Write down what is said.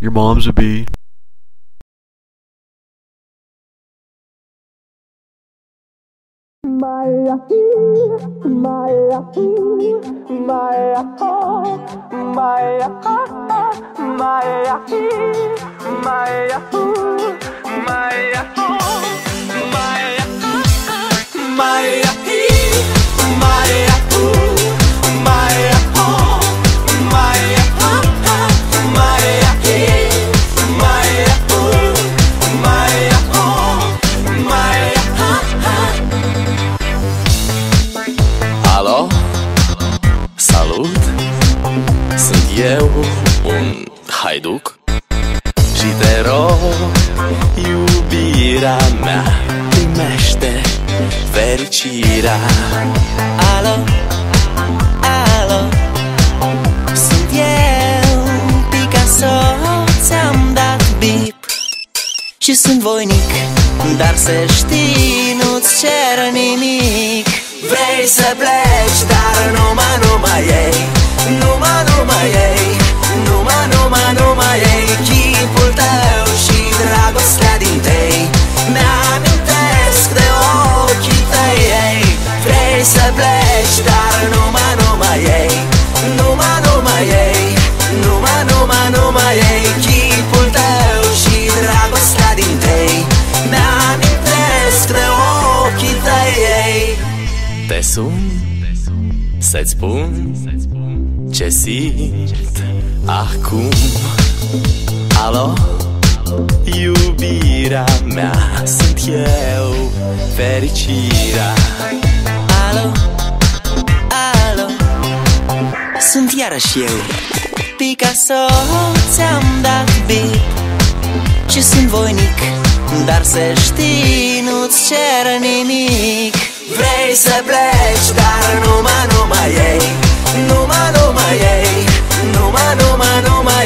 Your mom's a bee. Maya, Maya, Maya, Maya, Maya, Maya, Maya, Alo, salut, sunt eu, un haiduc și te rog, iubirea mea, primește fericirea. Alo, alo, sunt eu, Picasso, ți-am dat bip și sunt voinic, dar să știi, nu-ți cer nimic. Vrei să pleci, dar numai ei, numai ei, numai ei, chipul tău și dragostea din tei, mi-amintesc de ochii tăi, ei. Vrei să pleci, dar numai ei, numai ei, numai ei, chipul tău și dragostea din tei, mi-amintesc de ochii tăi, ei. Te sun să-ți spun ce simt acum. Alo, iubirea mea, sunt eu, fericirea. Alo, alo, sunt iarăși eu, Picasso, ți-am dat bip și sunt voinic, dar să știi, nu-ți cer nimic. Vrei să pleci, dar numai ei, numai ei, numai